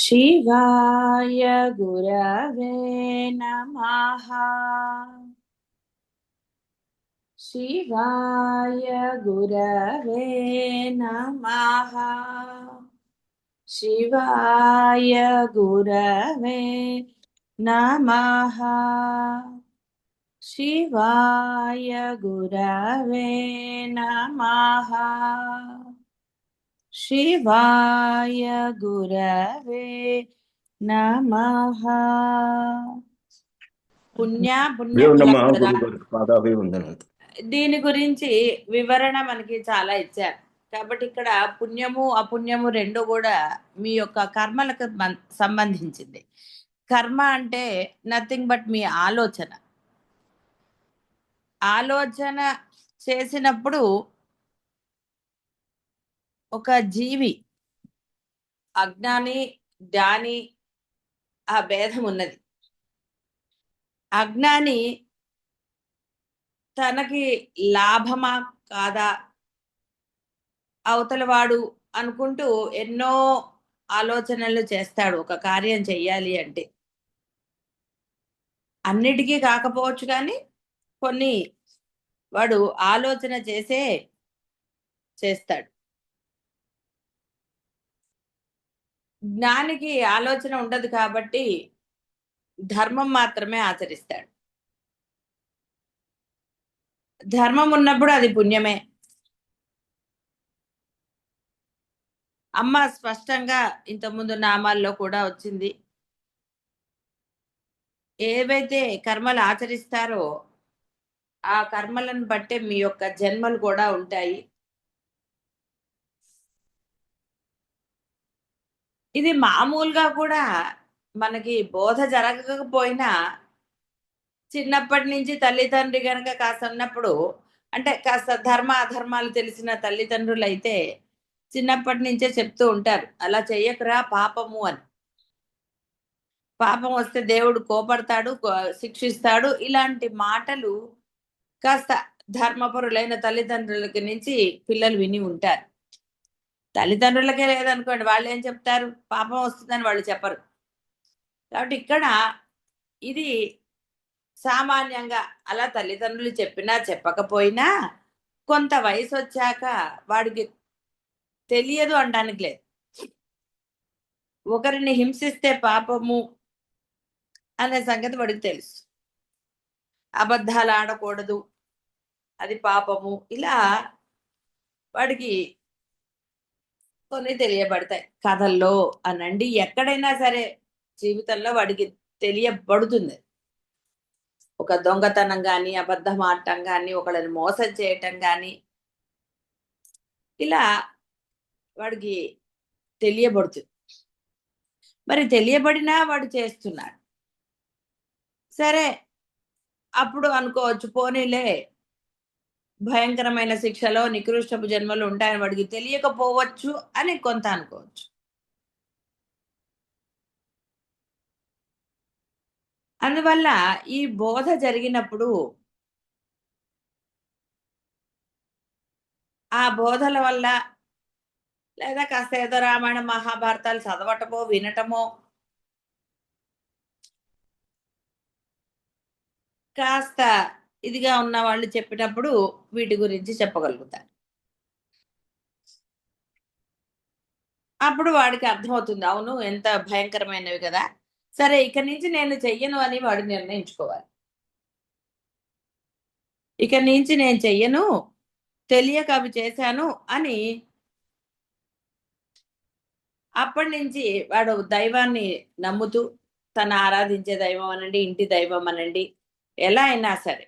शिवाय गुरवे नमः। शिवाय गुरवे नमः। शिवाय गुरवे नमः। शिवाय गुरवे नमः। शिवाय गुरवे नमः। పుణ్య పుణ్య దేవుడు నమ్మ ఫలప్రద. గురుగారు పాదాభివందనాలు. దీని గురించి వివరణ మనకి చాలా ఇచ్చారు. కాబట్టి ఇక్కడ పుణ్యము అపుణ్యము రెండు కూడా మీ యొక్క కర్మలకు సంబంధించింది. కర్మ అంటే నథింగ్ బట్ మీ ఆలోచన. ఆలోచన చేసినప్పుడు ఒక జీవి అజ్ఞాని జ్ఞాని ఆ భేదం ఉన్నది. అజ్ఞాని తనకి లాభమా కాదా అవతలవాడు అనుకుంటూ ఎన్నో ఆలోచనలు చేస్తాడు. ఒక కార్యం చెయ్యాలి అంటే అన్నిటికీ కాకపోవచ్చు, కానీ కొన్ని వాడు ఆలోచన చేస్తాడు. జ్ఞానికి ఆలోచన ఉండదు కాబట్టి ధర్మం మాత్రమే ఆచరిస్తాడు. ధర్మం ఉన్నప్పుడు అది పుణ్యమే. అమ్మ స్పష్టంగా ఇంతకుముందు నామాల్లో కూడా వచ్చింది. ఏవైతే కర్మలు ఆచరిస్తారో ఆ కర్మలను బట్టే మీ యొక్క జన్మలు కూడా ఉంటాయి. ఇది మామూలుగా కూడా మనకి బోధ జరగకపోయినా చిన్నప్పటి నుంచి తల్లిదండ్రి గనక కాస్త ఉన్నప్పుడు, అంటే కాస్త ధర్మ అధర్మాలు తెలిసిన తల్లిదండ్రులు అయితే చిన్నప్పటి నుంచే చెప్తూ ఉంటారు, అలా చెయ్యకురా పాపము అని. పాపం వస్తే దేవుడు కోపడతాడు, శిక్షిస్తాడు. ఇలాంటి మాటలు కాస్త ధర్మపరులైన తల్లిదండ్రులకి నుంచి పిల్లలు విని ఉంటారు. తల్లిదండ్రులకే లేదనుకోండి, వాళ్ళు ఏం చెప్తారు? పాపం వస్తుందని వాళ్ళు చెప్పరు. కాబట్టి ఇక్కడ ఇది సామాన్యంగా అలా తల్లిదండ్రులు చెప్పినా చెప్పకపోయినా కొంత వయసు వచ్చాక వాడికి తెలియదు అనడానికి లేదు. ఒకరిని హింసిస్తే పాపము అనే సంగతి వాడికి తెలుసు. అబద్ధాలు ఆడకూడదు, అది పాపము. ఇలా వాడికి కొన్ని తెలియబడతాయి. కథల్లో అనండి, ఎక్కడైనా సరే జీవితంలో వాడికి తెలియబడుతుంది. ఒక దొంగతనం కానీ, అబద్ధం ఆడటం కానీ, ఒకళ్ళని మోసం చేయటం కానీ, ఇలా వాడికి తెలియబడుతుంది. మరి తెలియబడినా వాడు చేస్తున్నాడు. సరే, అప్పుడు అనుకోవచ్చు, పోనీలే భయంకరమైన శిక్షలో నికృష్టపు జన్మలు ఉంటాయని వాడికి తెలియకపోవచ్చు అని కొంత అనుకోవచ్చు. అందువల్ల ఈ బోధ జరిగినప్పుడు ఆ బోధల వల్ల, లేదా కాస్త ఏదో రామాయణ మహాభారతాలు చదవటమో వినటమో, కాస్త ఇదిగా ఉన్న వాళ్ళు చెప్పినప్పుడు వీటి గురించి చెప్పగలుగుతారు. అప్పుడు వాడికి అర్థమవుతుంది, అవును ఎంత భయంకరమైనవి కదా, సరే ఇక నుంచి నేను చెయ్యను అని వాడు నిర్ణయించుకోవాలి. ఇక నుంచి నేను చెయ్యను, తెలియక అవి చేశాను అని అప్పటి నుంచి వాడు దైవాన్ని నమ్ముతూ, తన ఆరాధించే దైవం అనండి, ఇంటి దైవం అనండి, ఎలా అయినా సరే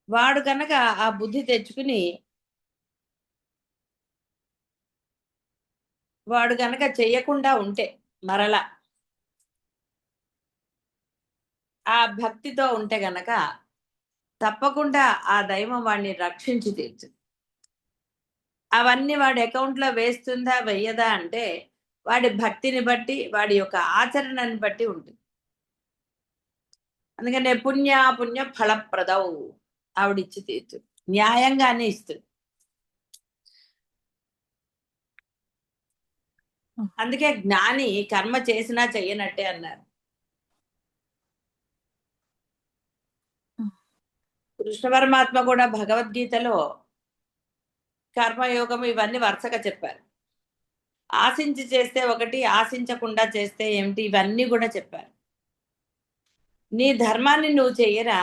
వాడు కనుక ఆ బుద్ధి తెచ్చుకుని వాడు కనుక చెయ్యకుండా ఉంటే, మరలా ఆ భక్తితో ఉంటే గనక తప్పకుండా ఆ దైవం వాడిని రక్షించి తీర్చుతుంది. అవన్నీ వాడి అకౌంట్లో వేస్తుందా వెయ్యదా అంటే వాడి భక్తిని బట్టి, వాడి యొక్క ఆచరణని బట్టి ఉంటుంది. అందుకనే పుణ్య ఫలప్రదవు, ఆవిడిచ్చి తీర్చుతుంది, న్యాయంగానే ఇస్తుంది. అందుకే జ్ఞాని కర్మ చేసినా చెయ్యనట్టే అన్నారు. కృష్ణ పరమాత్మ కూడా భగవద్గీతలో కర్మయోగం ఇవన్నీ వరుసగా చెప్పారు. ఆశించి చేస్తే ఒకటి, ఆశించకుండా చేస్తే ఏమిటి, ఇవన్నీ కూడా చెప్పారు. నీ ధర్మాన్ని నువ్వు చెయ్యరా,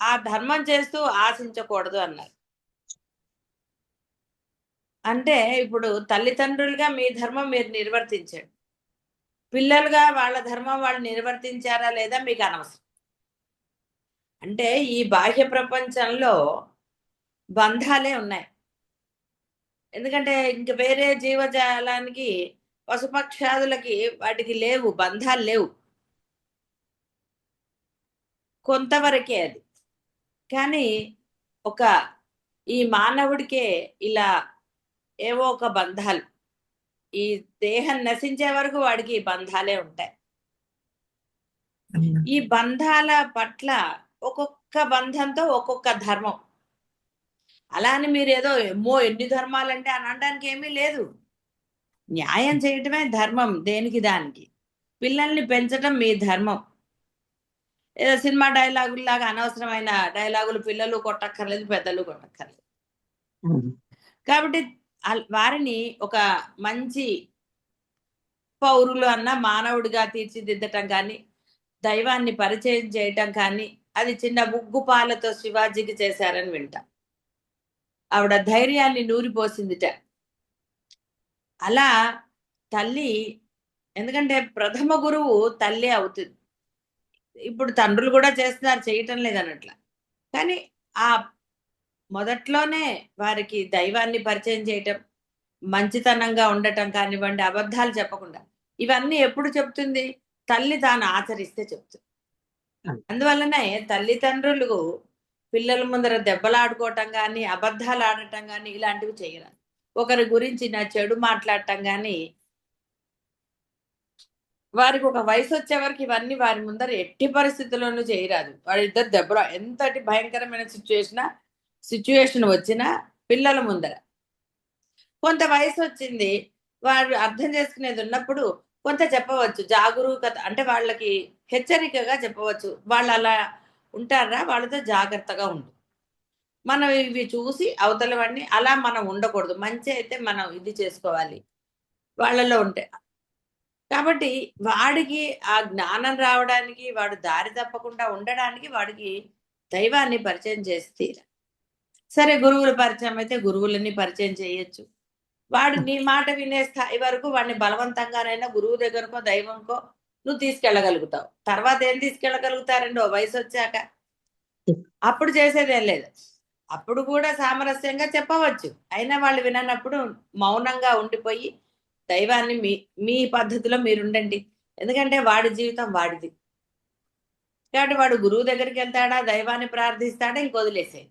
ఆ ధర్మం చేస్తూ ఆశించకూడదు అన్నారు. అంటే ఇప్పుడు తల్లిదండ్రులుగా మీ ధర్మం మీరు నిర్వర్తించండి, పిల్లలుగా వాళ్ళ ధర్మం వాళ్ళు నిర్వర్తించారా లేదా మీకు అనవసరం. అంటే ఈ బాహ్య ప్రపంచంలో బంధాలే ఉన్నాయి. ఎందుకంటే ఇంక వేరే జీవజాలానికి, పశుపక్షాదులకి వాటికి లేవు, బంధాలు లేవు, కొంతవరకే అది. కానీ ఒక ఈ మానవుడికే ఇలా ఏవో ఒక బంధాలు, ఈ దేహం నశించే వరకు వాడికి ఈ బంధాలే ఉంటాయి. ఈ బంధాల పట్ల ఒక్కొక్క బంధంతో ఒక్కొక్క ధర్మం. అలా అని మీరేదో ఎమ్మో ఎన్ని ధర్మాలంటే అని అనడానికి ఏమీ లేదు. న్యాయం చేయటమే ధర్మం దేనికి దానికి. పిల్లల్ని పెంచడం మీ ధర్మం. ఏదో సినిమా డైలాగుల్లాగా అనవసరమైన డైలాగులు పిల్లలు కొట్టక్కర్లేదు, పెద్దలు కొట్టక్కర్లేదు. కాబట్టి వారిని ఒక మంచి పౌరులు అన్న మానవుడిగా తీర్చిదిద్దటం కానీ, దైవాన్ని పరిచయం చేయటం కానీ, అది చిన్న ఉగ్గుపాలతో శివాజీకి చేశారని వింటాం. ఆవిడ ధైర్యాన్ని నూరిపోసిందిట. అలా తల్లి, ఎందుకంటే ప్రథమ గురువు తల్లే అవుతుంది. ఇప్పుడు తండ్రులు కూడా చేస్తున్నారు, చేయటం లేదన్నట్ల. కానీ ఆ మొదట్లోనే వారికి దైవాన్ని పరిచయం చేయటం, మంచితనంగా ఉండటం కానివ్వండి, అబద్ధాలు చెప్పకుండా, ఇవన్నీ ఎప్పుడు చెప్తుంది? తల్లి తాను ఆచరిస్తే చెప్తుంది. అందువల్లనే తల్లిదండ్రులు పిల్లల ముందర దెబ్బలాడుకోవటం కానీ, అబద్ధాలు ఆడటం కానీ ఇలాంటివి చేయరు. ఒకరి గురించి నా చెడు మాట్లాడటం కానీ, వారికి ఒక వయసు వచ్చే వరకు ఇవన్నీ వారి ముందర ఎట్టి పరిస్థితుల్లోనూ చేయరాదు. వాళ్ళిద్దరు దెబ్బలు, ఎంతటి భయంకరమైన సిచ్యువేషన్ వచ్చినా పిల్లల ముందర. కొంత వయసు వచ్చింది, వారు అర్థం చేసుకునేది ఉన్నప్పుడు కొంత చెప్పవచ్చు, జాగరూకత అంటే వాళ్ళకి హెచ్చరికగా చెప్పవచ్చు. వాళ్ళు అలా ఉంటారా, వాళ్ళతో జాగ్రత్తగా ఉండు. మనం ఇవి చూసి అవతల వాడిని అలా మనం ఉండకూడదు. మంచి అయితే మనం ఇది చేసుకోవాలి వాళ్ళలో ఉంటే. కాబట్టి వాడికి ఆ జ్ఞానం రావడానికి, వాడు దారి తప్పకుండా ఉండడానికి వాడికి దైవాన్ని పరిచయం చేసి తీరాలి. సరే, గురువుల పరిచయం అయితే గురువులని పరిచయం చేయొచ్చు. వాడు నీ మాట వినే స్థాయి వరకు వాడిని బలవంతంగానైనా గురువు దగ్గరకో దైవంకో నువ్వు తీసుకెళ్ళగలుగుతావు. తర్వాత ఏం తీసుకెళ్ళగలుగుతారండి ఓ వయసు వచ్చాక? అప్పుడు చేసేదేం లేదు. అప్పుడు కూడా సామరస్యంగా చెప్పవచ్చు. అయినా వాళ్ళు విననప్పుడు మౌనంగా ఉండిపోయి దైవాన్ని మీ మీ పద్ధతిలో మీరుండండి. ఎందుకంటే వాడి జీవితం వాడిది. కాబట్టి వాడు గురువు దగ్గరికి వెళ్తాడా, దైవాన్ని ప్రార్థిస్తాడా, ఇంక వదిలేసేయి.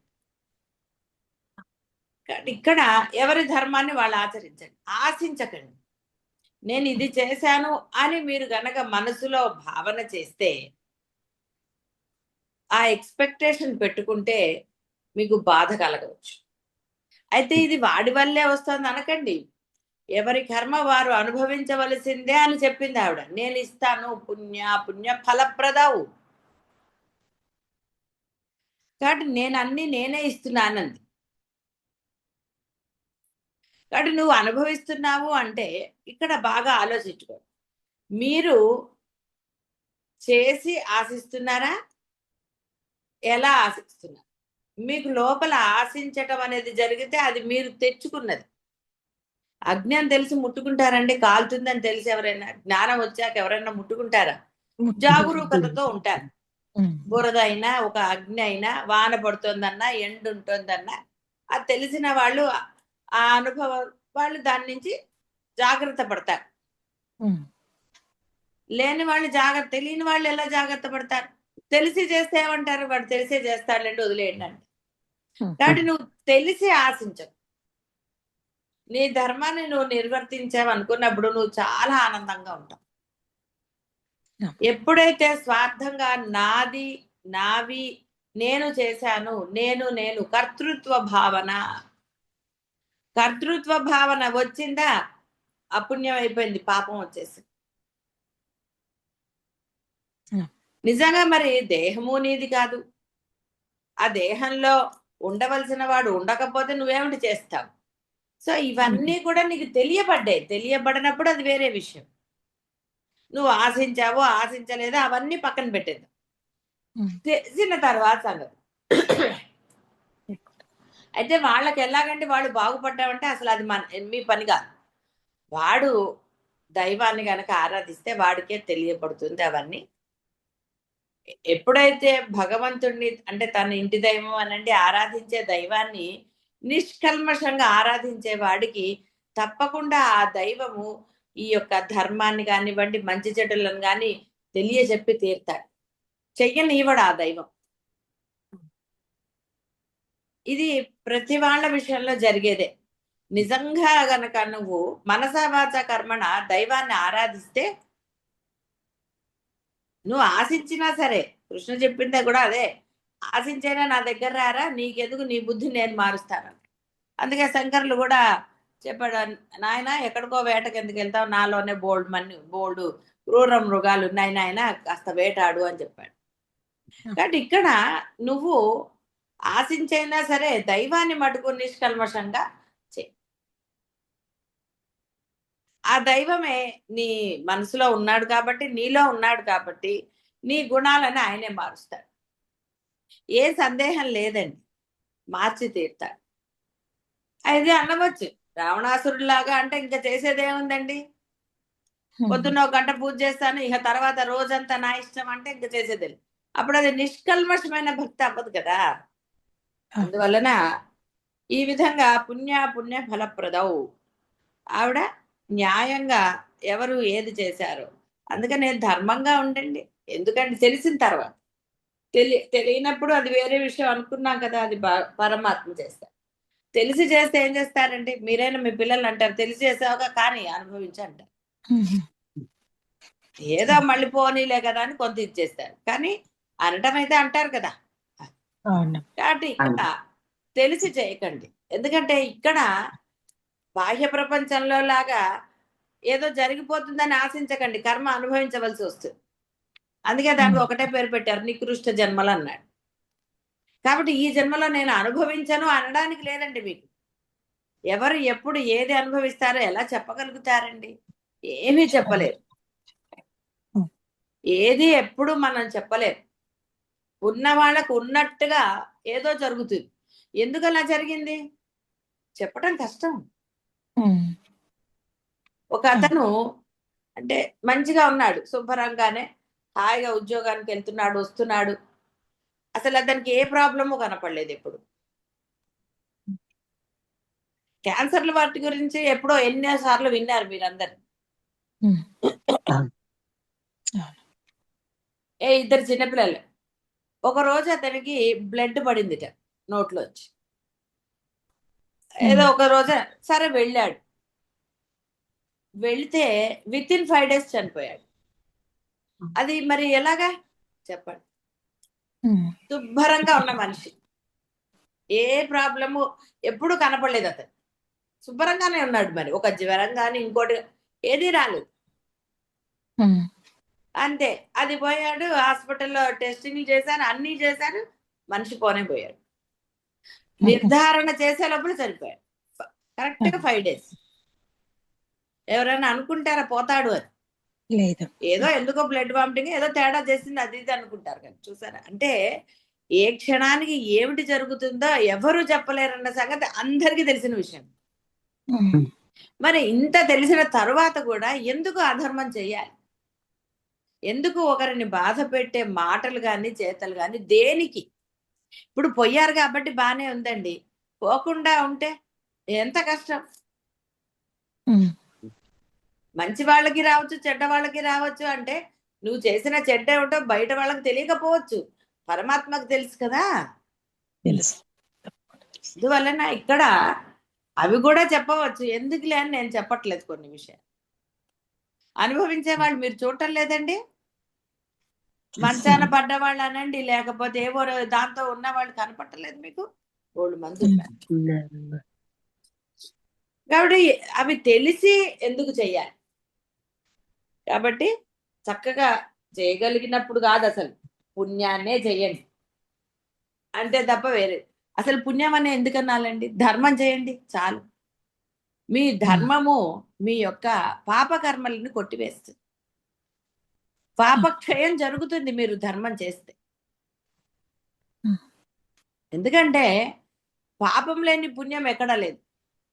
కాబట్టి ఇక్కడ ఎవరి ధర్మాన్ని వాళ్ళు ఆచరించండి, ఆశించకండి. నేను ఇది చేశాను అని మీరు గనక మనసులో భావన చేస్తే, ఆ ఎక్స్‌పెక్టేషన్ పెట్టుకుంటే మీకు బాధ కలగవచ్చు. అయితే ఇది వాడి వల్లే వస్తుంది అనకండి. ఎవరి కర్మ వారు అనుభవించవలసిందే అని చెప్పింది ఆవిడ. నేనిస్తాను పుణ్య ఫలప్రదవు. కాబట్టి నేనన్నీ నేనే ఇస్తున్నానంది. కాబట్టి నువ్వు అనుభవిస్తున్నావు అంటే ఇక్కడ బాగా ఆలోచించుకో. మీరు చేసి ఆశిస్తున్నారా? ఎలా ఆశిస్తున్నారు? మీకు లోపల ఆశించటం అనేది జరిగితే అది మీరు తెచ్చుకున్నది. అగ్ని అని తెలిసి ముట్టుకుంటారండి? కాలుతుందని తెలిసి ఎవరైనా? జ్ఞానం వచ్చాక ఎవరైనా ముట్టుకుంటారా? జాగరూకతతో ఉంటారు. బురద అయినా, ఒక అగ్ని అయినా, వాన పడుతోందన్నా, ఎండ ఉంటుందన్నా, అది తెలిసిన వాళ్ళు, ఆ అనుభవం వాళ్ళు దాని నుంచి జాగ్రత్త పడతారు. లేని వాళ్ళు తెలియని వాళ్ళు ఎలా జాగ్రత్త పడతారు? తెలిసి చేస్తే ఏమంటారు? వాడు తెలిసే చేస్తాడులేండి, వదిలేయండి అంటే. కాబట్టి నువ్వు తెలిసి ఆశించవు. నీ ధర్మాన్ని నువ్వు నిర్వర్తించావు అనుకున్నప్పుడు నువ్వు చాలా ఆనందంగా ఉంటావు. ఎప్పుడైతే స్వార్థంగా నాది, నావి, నేను చేశాను, నేను కర్తృత్వ భావన వచ్చిందా, అపుణ్యం అయిపోయింది, పాపం వచ్చేసి. Hmm. నిజంగా మరి దేహము నీది కాదు, ఆ దేహంలో ఉండవలసిన వాడు ఉండకపోతే నువ్వేమిటి చేస్తావు? సో ఇవన్నీ కూడా నీకు తెలియబడ్డాయి. తెలియబడినప్పుడు అది వేరే విషయం. నువ్వు ఆశించావో ఆశించలేదో అవన్నీ పక్కన పెట్టేద్దాం. Hmm. తెలిసిన తర్వాత సంగతి. అయితే వాళ్ళకి ఎలాగంటే వాళ్ళు బాగుపడ్డామంటే అసలు అది మీ పని కాదు. వాడు దైవాన్ని గనక ఆరాధిస్తే వాడికే తెలియబడుతుంది అవన్నీ. ఎప్పుడైతే భగవంతుడిని అంటే తన ఇంటి దైవం అనండి ఆరాధించే దైవాన్ని నిష్కల్మషంగా ఆరాధించే వాడికి తప్పకుండా ఆ దైవము ఈ యొక్క ధర్మాన్ని కానివ్వండి, మంచి చెడులను కానీ తెలియజెప్పి తీరుతాడు. చెయ్యనివ్వడు ఆ దైవం. ఇది ప్రతి వాళ్ళ విషయంలో జరిగేదే. నిజంగా గనక నువ్వు మనసా వాచా కర్మణ దైవాన్ని ఆరాధిస్తే నువ్వు ఆశించినా సరే, కృష్ణ చెప్పిందే కూడా అదే, ఆశించైనా నా దగ్గర రారా, నీకెందుకు, నీ బుద్ధి నేను మారుస్తాను. అందుకే శంకర్లు కూడా చెప్పాడు, నాయన ఎక్కడికో వేటకి ఎందుకు వెళ్తావు, నాలోనే బోల్డ్ క్రూర మృగాలు ఉన్నాయి నాయన, కాస్త వేటాడు అని చెప్పాడు. కాబట్టి ఇక్కడ నువ్వు ఆశించైనా సరే దైవాన్ని మటుకు నిష్కల్మషంగా చే. ఆ దైవమే నీ మనసులో ఉన్నాడు కాబట్టి, నీలో ఉన్నాడు కాబట్టి నీ గుణాలను ఆయనే మారుస్తాడు. ఏ సందేహం లేదండి, మార్చి తీరుతాడు. అయితే అనవచ్చు రావణాసురులాగా, అంటే ఇంకా చేసేదేముందండి, పొద్దున్న ఒక గంట పూజ చేస్తాను, ఇక తర్వాత రోజంతా నా ఇష్టం అంటే ఇంకా చేసేది. అప్పుడు అది నిష్కల్మషమైన భక్తి అవ్వదు కదా. అందువలన ఈ విధంగా పుణ్య ఫలప్రదవు. ఆవిడ న్యాయంగా ఎవరు ఏది చేశారో, అందుకనే ధర్మంగా ఉండండి. ఎందుకంటే తెలిసిన తర్వాత, తెలియనప్పుడు అది వేరే విషయం అనుకున్నాం కదా, అది పరమాత్మ చేస్తారు. తెలిసి చేస్తే ఏం చేస్తారండి, మీరైనా మీ పిల్లలు అంటారు తెలిసి చేసావుగా కానీ అనుభవించి అంటారు. ఏదో మళ్ళీ పోనీలే కదా అని కొంత ఇచ్చేస్తారు, కానీ అనటం అయితే అంటారు కదా. కాబట్టి ఇక్కడ తెలిసి చేయకండి. ఎందుకంటే ఇక్కడ బాహ్య ప్రపంచంలో లాగా ఏదో జరిగిపోతుందని ఆశించకండి, కర్మ అనుభవించవలసి వస్తుంది. అందుకే దానికి ఒకటే పేరు పెట్టారు, నికృష్ట జన్మలు అన్నాడు. కాబట్టి ఈ జన్మలో నేను అనుభవించను అనడానికి లేదండి మీకు. ఎవరు ఎప్పుడు ఏది అనుభవిస్తారో ఎలా చెప్పగలుగుతారండి? ఏమీ చెప్పలేరు. ఏది ఎప్పుడు మనం చెప్పలేరు. ఉన్న వాళ్ళకు ఉన్నట్టుగా ఏదో జరుగుతుంది. ఎందుకు అలా జరిగింది చెప్పడం కష్టం. ఒక అతను అంటే మంచిగా ఉన్నాడు, శుభ్రంగానే హాయిగా ఉద్యోగానికి వెళ్తున్నాడు, వస్తున్నాడు, అసలు అతనికి ఏ ప్రాబ్లము కనపడలేదు ఎప్పుడు. క్యాన్సర్ల వాటి గురించి ఎప్పుడో ఎన్నోసార్లు విన్నారు మీరందరు. ఇద్దరు చిన్నపిల్లలు. ఒక రోజు అతనికి బ్లడ్ పడిందిట నోట్లోంచి. ఏదో ఒక రోజు సరే వెళ్ళాడు, వెళితే విత్ ఇన్ 5 days చనిపోయాడు. అది మరి ఎలాగా చెప్పండి. శుభ్రంగా ఉన్న మనిషి, ఏ ప్రాబ్లము ఎప్పుడు కనపడలేదు, అతను శుభ్రంగానే ఉన్నాడు. మరి ఒక జ్వరం కానీ ఇంకోటి ఏది రాలేదు, అంతే. అది పోయాడు, హాస్పిటల్లో టెస్టింగ్లు చేశారు, అన్నీ చేశారు, మనిషి పోనే పోయాడు. నిర్ధారణ చేసే లోపల చనిపోయాడు. కరెక్ట్గా 5 days. ఎవరైనా అనుకుంటారా పోతాడు అని? లేదు. ఏదో ఎందుకో బ్లడ్ వామిటింగ్ ఏదో తేడా చేసింది అది ఇది అనుకుంటారు కానీ, చూసారా అంటే ఏ క్షణానికి ఏమిటి జరుగుతుందో ఎవరు చెప్పలేరన్న సంగతి అందరికీ తెలిసిన విషయం. మరి ఇంత తెలిసిన తరువాత కూడా ఎందుకు అధర్మం చెయ్యాలి? ఎందుకు ఒకరిని బాధ పెట్టే మాటలు కానీ చేతలు కానీ దేనికి? ఇప్పుడు పోయారు కాబట్టి బానే ఉందండి, పోకుండా ఉంటే ఎంత కష్టం. మంచి వాళ్ళకి రావచ్చు, చెడ్డ వాళ్ళకి రావచ్చు. అంటే నువ్వు చేసిన చెడ్డ ఏమిటో బయట వాళ్ళకి తెలియకపోవచ్చు, పరమాత్మకు తెలుసు కదా. తెలుసు. అందువలన ఇక్కడ అవి కూడా చెప్పవచ్చు, ఎందుకులే అని నేను చెప్పట్లేదు. కొన్ని విషయాలు అనుభవించే వాళ్ళు మీరు చూడటం లేదండి. మంచాన పడ్డవాళ్ళు అనండి, లేకపోతే ఏవో దాంతో ఉన్న వాళ్ళు కనపట్టలేదు మీకు. 3 మంది ఉన్నారు. కాబట్టి అవి తెలిసి ఎందుకు చెయ్యాలి? కాబట్టి చక్కగా చేయగలిగినప్పుడు కాదు అసలు, పుణ్యాన్నే చెయ్యండి అంతే తప్ప వేరే. అసలు పుణ్యం అనే ఎందుకు అనాలండి? ధర్మం చేయండి చాలు. మీ ధర్మము మీ యొక్క పాపకర్మలను కొట్టివేస్తుంది. పాపక్షయం జరుగుతుంది మీరు ధర్మం చేస్తే. ఎందుకంటే పాపం లేని పుణ్యం ఎక్కడా లేదు.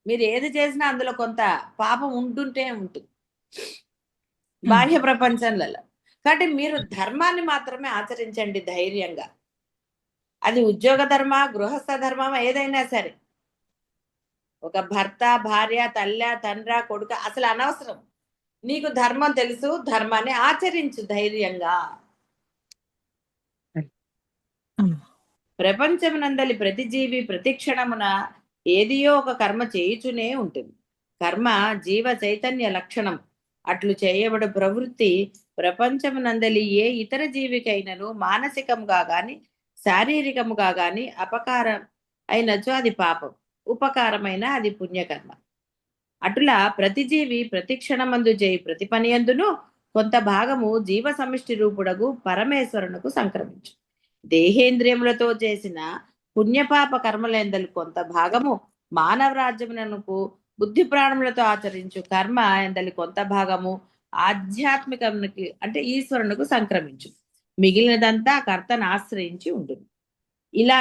మీరు ఏది చేసినా అందులో కొంత పాపం ఉంటుంటే ఉంటుంది బాహ్య ప్రపంచంలో. కాబట్టి మీరు ధర్మాన్ని మాత్రమే ఆచరించండి ధైర్యంగా. అది ఉద్యోగ ధర్మ, గృహస్థ ధర్మం ఏదైనా సరే. ఒక భర్త, భార్య, తల్లి, తండ్రి, కొడుక అసలు అనవసరం. నీకు ధర్మం తెలుసు, ధర్మాన్ని ఆచరించు ధైర్యంగా. ప్రపంచమునందలి ప్రతి జీవి ప్రతి క్షణమున ఏదియో ఒక కర్మ చేయుచునే ఉంటుంది. కర్మ జీవ చైతన్య లక్షణం. అట్లు చేయబడు ప్రవృత్తి ప్రపంచమునందలి ఏ ఇతర జీవికైనను మానసికముగా గాని శారీరకముగా గాని అపకారం అయినచో అది పాపం, ఉపకారమైన అది పుణ్యకర్మ. అటులా ప్రతి జీవి ప్రతి క్షణమందు చేయి ప్రతి పని అందును కొంత భాగము జీవ సమిష్టి రూపుడగు పరమేశ్వరునకు సంక్రమించు. దేహేంద్రియములతో చేసిన పుణ్యపాప కర్మలేందలు కొంత భాగము మానవ రాజ్యమునకు బుద్ధి ప్రాణములతో ఆచరించు కర్మ ఎందలి కొంత భాగము ఆధ్యాత్మికమునికి అంటే ఈశ్వరునకు సంక్రమించు. మిగిలినదంతా కర్తను ఆశ్రయించి ఉంటుంది. ఇలా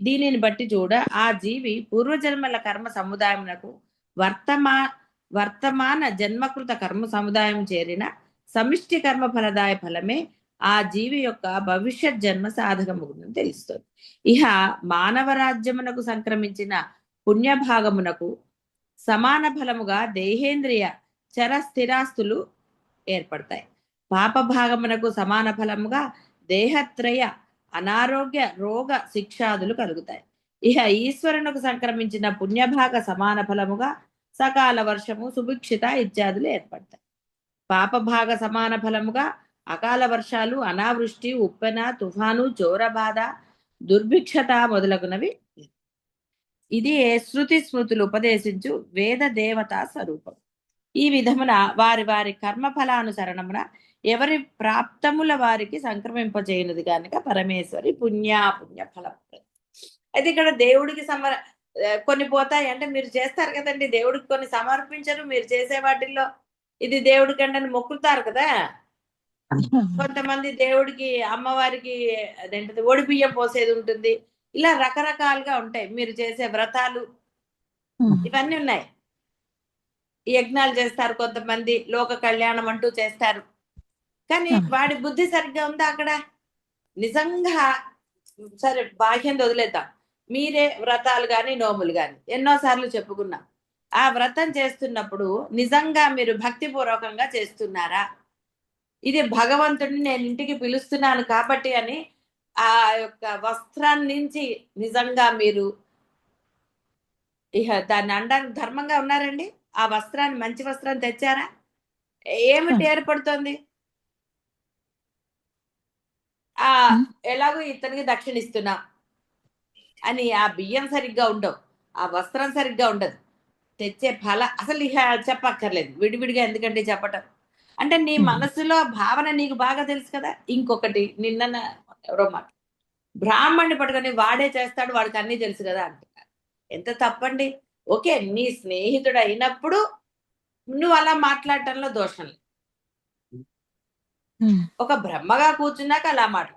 దీనిని బట్టి చూడ ఆ జీవి పూర్వజన్మల కర్మ సముదాయమునకు వర్తమా వర్తమాన జన్మకృత కర్మ సముదాయం చేరిన సమిష్టి కర్మ ఫలదాయ ఫలమే ఆ జీవి యొక్క భవిష్యత్ జన్మ సాధకమును తెలుస్తుంది. ఇహ మానవ రాజ్యమునకు సంక్రమించిన పుణ్యభాగమునకు సమాన ఫలముగా దేహేంద్రియ చర స్థిరాస్తులు ఏర్పడతాయి. పాప భాగమునకు సమాన ఫలముగా దేహత్రయ అనారోగ్య రోగ శిక్షాదులు కలుగుతాయి. ఇహ ఈశ్వరునకు సంక్రమించిన పుణ్యభాగ సమాన ఫలముగా సకాల వర్షము సుభిక్షిత ఇత్యాదులు ఏర్పడతాయి. పాప భాగ సమాన ఫలముగా అకాల వర్షాలు, అనావృష్టి, ఉప్పెన, తుఫాను, చోరబాధ, దుర్భిక్షత మొదలగునవి. ఇది శృతి స్మృతులు ఉపదేశించు వేద దేవతా స్వరూపం. ఈ విధమున వారి వారి కర్మఫలానుసరణమున ఎవరి ప్రాప్తముల వారికి సంక్రమింపజేయనుది కనుక పరమేశ్వరి పుణ్య ఫలం. అయితే ఇక్కడ దేవుడికి కొన్ని పోతాయి అంటే మీరు చేస్తారు కదండి, దేవుడికి కొన్ని సమర్పించరు మీరు చేసే వాటిల్లో. ఇది దేవుడికి అంటే మొక్కుతారు కదా. కొంతమంది దేవుడికి అమ్మవారికి అదేంటది ఒడి బియ్యం పోసేది ఉంటుంది. ఇలా రకరకాలుగా ఉంటాయి మీరు చేసే వ్రతాలు, ఇవన్నీ ఉన్నాయి. యజ్ఞాలు చేస్తారు కొంతమంది, లోక కళ్యాణం అంటూ చేస్తారు. కానీ వాడి బుద్ధి సరిగ్గా ఉందా అక్కడ? నిజంగా సరే బాహ్యం వదిలేద్దాం, మీరే వ్రతాలు కానీ నోములు కానీ ఎన్నోసార్లు చెప్పుకున్నాం. ఆ వ్రతం చేస్తున్నప్పుడు నిజంగా మీరు భక్తిపూర్వకంగా చేస్తున్నారా? ఇది భగవంతుడిని నేను ఇంటికి పిలుస్తున్నాను కాబట్టి అని ఆ యొక్క వస్త్రాన్ని నుంచి నిజంగా మీరు ఇహ దాన్ని అనడానికి ధర్మంగా ఉన్నారండి? ఆ వస్త్రాన్ని మంచి వస్త్రం తెచ్చారా? ఏమిటి ఏర్పడుతోంది? ఆ ఎలాగో ఇతనికి దక్షిణ ఇస్తున్నాం అని ఆ బియ్యం సరిగ్గా ఉండవు, ఆ వస్త్రం సరిగ్గా ఉండదు. తెచ్చే ఫల అసలు ఇహ చెప్పక్కర్లేదు, విడివిడిగా ఎందుకంటే చెప్పటం. అంటే నీ మనసులో భావన నీకు బాగా తెలుసు కదా. ఇంకొకటి నిన్న ఎవరో మాట బ్రాహ్మణ్ణి పట్టుకొని వాడే చేస్తాడు వాడికి అన్నీ తెలుసు కదా అంటున్నారు. ఎంత తప్పండి. ఓకే, నీ స్నేహితుడు అయినప్పుడు నువ్వు అలా మాట్లాడటంలో దోషం లేదు. ఒక బ్రహ్మగా కూర్చున్నాక అలా మాట.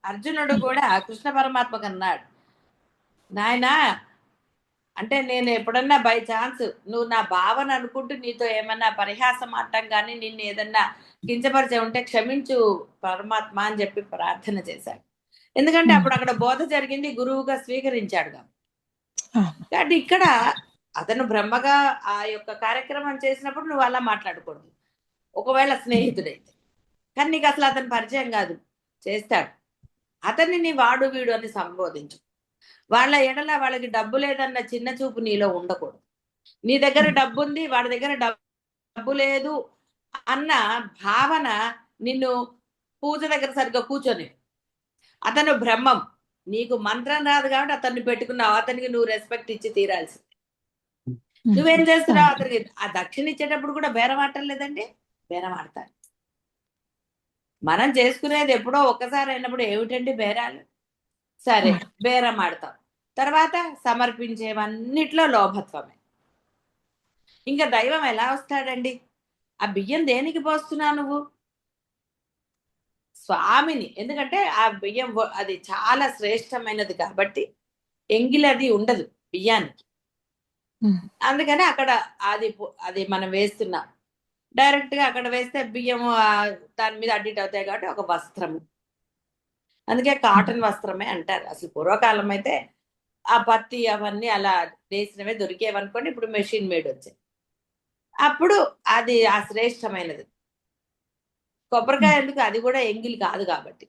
అర్జునుడు కూడా కృష్ణ పరమాత్మకు అన్నాడు, నాయనా అంటే నేను ఎప్పుడన్నా బై ఛాన్స్ నువ్వు నా భావన అనుకుంటూ నీతో ఏమన్నా పరిహాసం ఆడటం కానీ నిన్ను ఏదన్నా కించపరిచే ఉంటే క్షమించు పరమాత్మ అని చెప్పి ప్రార్థన చేశాడు. ఎందుకంటే అప్పుడు అక్కడ బోధ జరిగింది, గురువుగా స్వీకరించాడు కాబట్టి ఇక్కడ అతను బ్రహ్మగా ఆ యొక్క కార్యక్రమం చేసినప్పుడు నువ్వు అలా మాట్లాడకూడదు ఒకవేళ స్నేహితుడైతే. కానీ నీకు అసలు అతను పరిచయం కాదు, చేస్తాడు. అతన్ని నీ వాడు వీడు అని సంబోధించు. వాళ్ళ ఎడల వాళ్ళకి డబ్బు లేదన్న చిన్న చూపు నీలో ఉండకూడదు. నీ దగ్గర డబ్బు ఉంది, వాడి దగ్గర డబ్బు లేదు అన్న భావన నిన్ను పూజ దగ్గర సరిగ్గా కూర్చొని. అతను బ్రహ్మం, నీకు మంత్రం రాదు కాబట్టి అతన్ని పెట్టుకున్నావు, అతనికి నువ్వు రెస్పెక్ట్ ఇచ్చి తీరాల్సింది. నువ్వేం చేస్తున్నావు? అవును. అతనికి ఆ దక్షిణ ఇచ్చేటప్పుడు కూడా బేరం ఆడటం లేదండి. బేరం ఆడతారు. మనం చేసుకునేది ఎప్పుడో ఒక్కసారి అయినప్పుడు ఏమిటండి బేరాలు? సరే, అవును. బేరం ఆడతాం. తర్వాత సమర్పించేవన్నిట్లో లోభత్వమే. ఇంకా దైవం ఎలా వస్తాడండి? ఆ బియ్యం దేనికి పోస్తున్నావు నువ్వు? స్వామిని. ఎందుకంటే ఆ బియ్యం అది చాలా శ్రేష్టమైనది కాబట్టి ఎంగిలి అది ఉండదు బియ్యానికి. హ్మ్. అందుకని అక్కడ అది మనం వేస్తున్నాం. డైరెక్ట్ గా అక్కడ వేస్తే బియ్యం దాని మీద అడ్డు ఇటు అవుతాయి కాబట్టి ఒక వస్త్రము. అందుకే హ్మ్. కాటన్ వస్త్రమే అంటారు. అసలు పూర్వకాలం అయితే ఆ పత్తి అవన్నీ అలా వేసినవే దొరికేవనుకోండి. ఇప్పుడు మెషిన్ మేడ్ వచ్చాయి. అప్పుడు అది ఆ శ్రేష్టమైనది. హ్మ్. కొబ్బరికాయ ఎందుకు? అది కూడా ఎంగిలి కాదు కాబట్టి.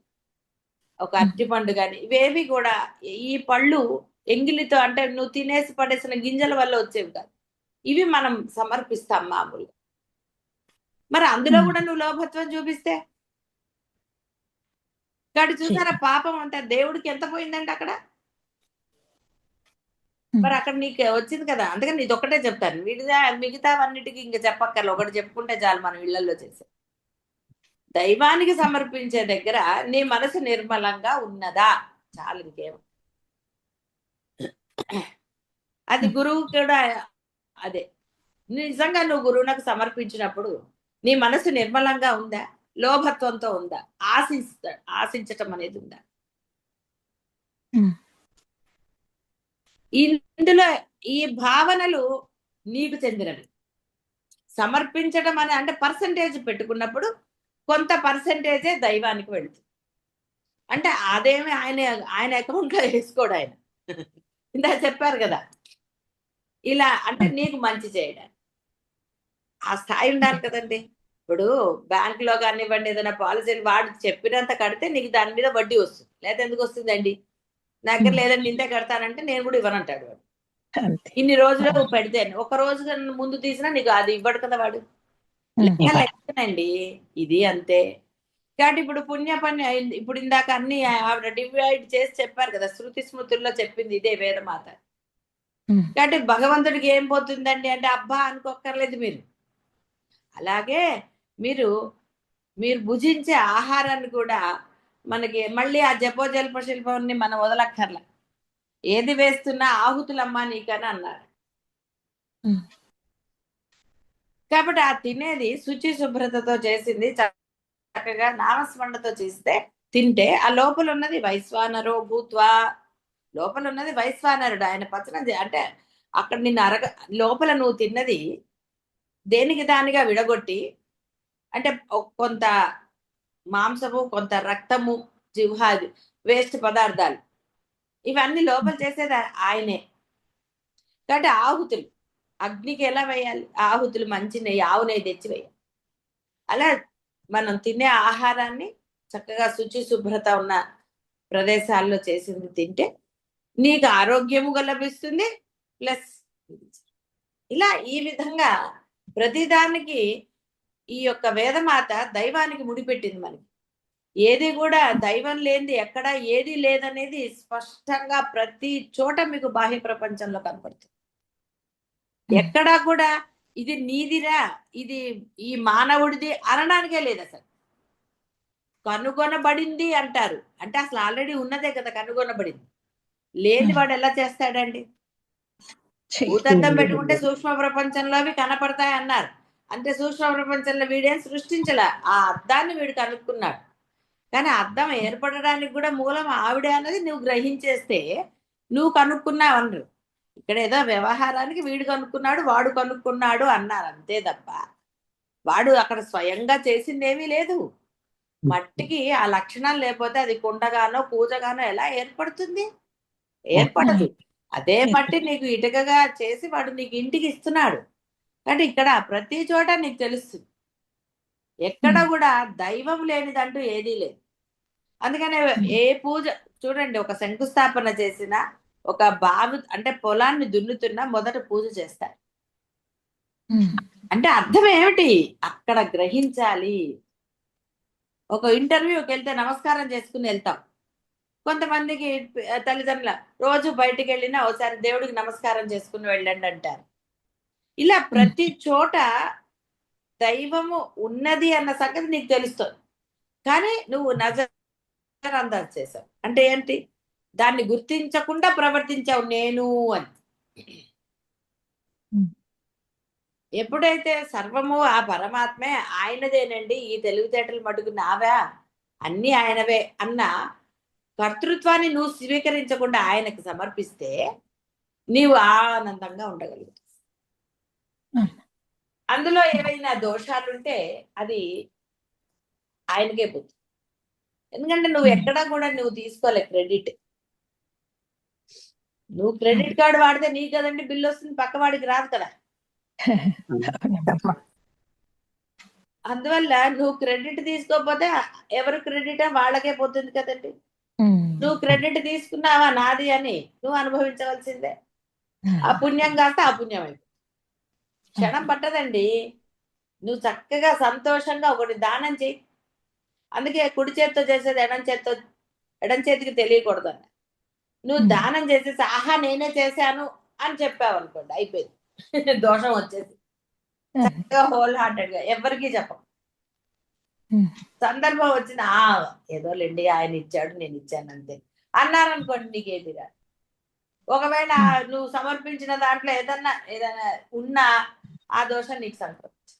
ఒక హ్మ్. అరటిపండు గాని ఇవేవి కూడా ఈ పళ్ళు ఎంగిలితో అంటే నువ్వు తినేసి పడేసిన గింజల వల్ల వచ్చేవి కాదు. ఇవి మనం సమర్పిస్తాం మామూలుగా. మరి అందులో హ్మ్. కూడా నువ్వు లోభత్వం చూపిస్తే కాబట్టి చూసారా చెయ్యి. పాపం అంతా దేవుడికి ఎంత పోయిందండి అక్కడ. హ్మ్. మరి అక్కడ నీకు వచ్చింది కదా, అందుకని ఇదొక్కటే చెప్తాను. మిగతావన్నిటికీ ఇంక చెప్పక్కర్లే, ఒకటి చెప్పుకుంటే చాలు మనం ఇళ్లలో చేసే. దైవానికి సమర్పించే దగ్గర నీ మనసు నిర్మలంగా ఉన్నదా? చాలు ఇంకేం. అది హ్మ్. గురువు కూడా అదే. నిజంగా నువ్వు గురువునకు సమర్పించినప్పుడు నీ మనసు నిర్మలంగా ఉందా? లోభత్వంతో ఉందా? ఆశించటం అనేది ఉందా? హ్మ్. ఇందులో ఈ భావనలు నీకు చెందినవి. సమర్పించడం అని అంటే పర్సంటేజ్ పెట్టుకున్నప్పుడు కొంత పర్సంటేజే దైవానికి వెళుతుంది. అంటే అదేమి ఆయన అకౌంట్ లో వేసుకోడు ఆయన. ఇందా చెప్పారు కదా, ఇలా అంటే అంతే. నీకు మంచి చేయడానికి ఆ స్థాయి ఉండాలి హ్మ్. కదండి. ఇప్పుడు బ్యాంక్ లో కానివ్వండి, ఏదైనా పాలసీలు వాడు చెప్పినంత కడితే నీకు దాని మీద వడ్డీ వస్తుంది. లేదా ఎందుకు వస్తుందండి? నా దగ్గర హ్మ్. లేదని నిందే కడతానంటే నేను కూడా ఇవ్వనంటాడు వాడు. అంతే. ఇన్ని రోజులు అవును. పెడితే ఒక రోజు ముందు తీసినా నీకు అది ఇవ్వడు కదా వాడు. హ్మ్. లెక్క ఇవ్వరు. లెక్కనండి. ఇది అంతే. కాబట్టి ఇప్పుడు ఇప్పుడు ఇందాక అన్ని ఆవిడ డివైడ్ చేసి చెప్పారు కదా, శృతి స్మృతుల్లో చెప్పింది ఇదే వేదమాత. హ్మ్. కాబట్టి భగవంతుడికి ఏం పోతుందండి అంటే అబ్బా అనుకోక్కర్లేదు మీరు. అలాగే మీరు మీరు భుజించే ఆహారాన్ని కూడా మనకి మళ్ళీ ఆ జపోజల్ప శిల్పాన్ని మనం వదలక్కర్ల. ఏది వేస్తున్నా ఆహుతులమ్మా నీకని అన్నారు. హ్మ్. కాబట్టి ఆ తినేది శుచి శుభ్రతతో చేసింది చక్కగా నామస్మరణతో చేస్తే తింటే ఆ లోపల ఉన్నది వైశ్వానరో భూత్వా. లోపల ఉన్నది వైశ్వానరుడు, ఆయన పచనం అంటే అక్కడ నిన్ను లోపల నువ్వు తిన్నది దేనికి దానిగా విడగొట్టి అంటే కొంత మాంసము, కొంత రక్తము, జిహ్వాది వేస్ట్ పదార్థాలు ఇవన్నీ లోపల హ్మ్. చేసేది ఆయనే. కాబట్టి ఆహుతులు అగ్నికి ఎలా వేయాలి? ఆహుతులు మంచి నెయ్యి, ఆవు నెయ్యి తెచ్చి వేయాలి. అలా మనం తినే ఆహారాన్ని చక్కగా శుచి శుభ్రత ఉన్న ప్రదేశాల్లో చేసింది తింటే నీకు ఆరోగ్యము లభిస్తుంది. ప్లస్ ఇలా ఈ విధంగా ప్రతిదానికి ఈ యొక్క వేదమాత దైవానికి ముడిపెట్టింది మనకి. ఏది కూడా దైవం లేనిది ఎక్కడ ఏది లేదనేది స్పష్టంగా ప్రతి చోట మీకు బాహ్య ప్రపంచంలో కనపడుతుంది. హ్మ్. ఎక్కడా కూడా ఇది నీదిరా, ఇది ఈ మానవుడిది అనడానికే లేదు అసలు. కనుగొనబడింది అంటారు. అంటే అసలు ఆల్రెడీ ఉన్నదే కదా కనుగొనబడింది. లేనిది హ్మ్. వాడు ఎలా చేస్తాడండి? చెయ్యరు. భూతద్దం పెట్టుకుంటే సూక్ష్మ ప్రపంచంలో అవి కనపడతాయి అన్నారు. అంటే సూక్ష్మ ప్రపంచంలో వీడేం సృష్టించలే. ఆ అద్దాన్ని వీడు కనుక్కున్నాడు. కానీ అద్దం ఏర్పడడానికి కూడా మూలం ఆవిడే అన్నది నువ్వు గ్రహించేస్తే నువ్వు కనుక్కున్నావనరు. ఇక్కడ ఏదో వ్యవహారానికి వీడు కనుక్కున్నాడు, వాడు కనుక్కున్నాడు అన్నారు అంతే తప్ప వాడు అక్కడ స్వయంగా చేసిందేమీ లేదు. మట్టికి ఆ లక్షణాలు లేకపోతే అది కుండగానో, పూజగానో ఎలా ఏర్పడుతుంది? హ్మ్. ఏర్పడదు. అదే మట్టి ఏర్పడదు. నీకు ఇటుకగా చేసి వాడు నీకు ఇంటికి ఇస్తున్నాడు. కాబట్టి ఇక్కడ ప్రతి చోట నీకు తెలుస్తుంది. ఎక్కడ హ్మ్. కూడా దైవం లేనిదంటూ ఏదీ లేదు. అందుకనే హ్మ్. ఏ పూజ చూడండి, ఒక శంకుస్థాపన చేసినా, ఒక బావి అంటే పొలాన్ని దున్నుతున్నా మొదట పూజ చేస్తారు. హ్మ్. అంటే అర్థం ఏమిటి? అక్కడ గ్రహించాలి. ఒక ఇంటర్వ్యూకి వెళ్తే నమస్కారం చేసుకుని వెళ్తాం. కొంతమందికి తల్లిదండ్రుల రోజు బయటికి వెళ్ళినా ఒకసారి దేవుడికి నమస్కారం చేసుకుని వెళ్ళండి అంటారు. ఇలా ప్రతి చోట దైవము ఉన్నది అన్న సంగతి నీకు తెలుస్తుంది. కానీ నువ్వు నజర్ అందాజ్ చేసావు. అంటే ఏంటి? దాన్ని గుర్తించకుండా ప్రవర్తించావు నేను అని. ఎప్పుడైతే సర్వము ఆ పరమాత్మే ఆయనదేనండి, ఈ తెలివితేటలు మటుకు నావా, అన్ని ఆయనవే అన్న కర్తృత్వాన్ని నువ్వు స్వీకరించకుండా ఆయనకు సమర్పిస్తే నీవు ఆనందంగా ఉండగలుగుతావు. అందులో ఏవైనా దోషాలుంటే అది ఆయనకే పోతుంది. ఎందుకంటే నువ్వు ఎక్కడా కూడా నువ్వు తీసుకోలే క్రెడిట్. నువ్వు క్రెడిట్ కార్డు వాడితే నీకు కదండి బిల్లు వస్తుంది, పక్కవాడికి రాదు కదా. అందువల్ల నువ్వు క్రెడిట్ తీసుకోకపోతే ఎవరు క్రెడిట్ వాళ్ళకే పోతుంది కదండి. నువ్వు క్రెడిట్ తీసుకున్నావా నాది అని నువ్వు అనుభవించవలసిందే. ఆ పుణ్యం కాస్త అపుణ్యం అయిపోతుంది. క్షణం పట్టదండి. నువ్వు చక్కగా సంతోషంగా ఒకటి దానం చేయి. అందుకే కుడి చేత్తో చేసేది ఎడం చేతికి తెలియకూడదు అన్న. నువ్వు దానం చేసేసి ఆహా నేనే చేశాను అని చెప్పావు అనుకోండి, అయిపోయింది. దోషం వచ్చేసి చక్కగా హోల్ హార్టెడ్ గా ఎవరికి చెప్పం. సందర్భం వచ్చిన ఏదో లేండి ఆయన ఇచ్చాడు నేను ఇచ్చాను అంతే అన్నారనుకోండి, నీకేది రాదు. ఒకవేళ నువ్వు సమర్పించిన దాంట్లో ఏదైనా ఉన్నా ఆ దోషం నీకు సంక్రమించు.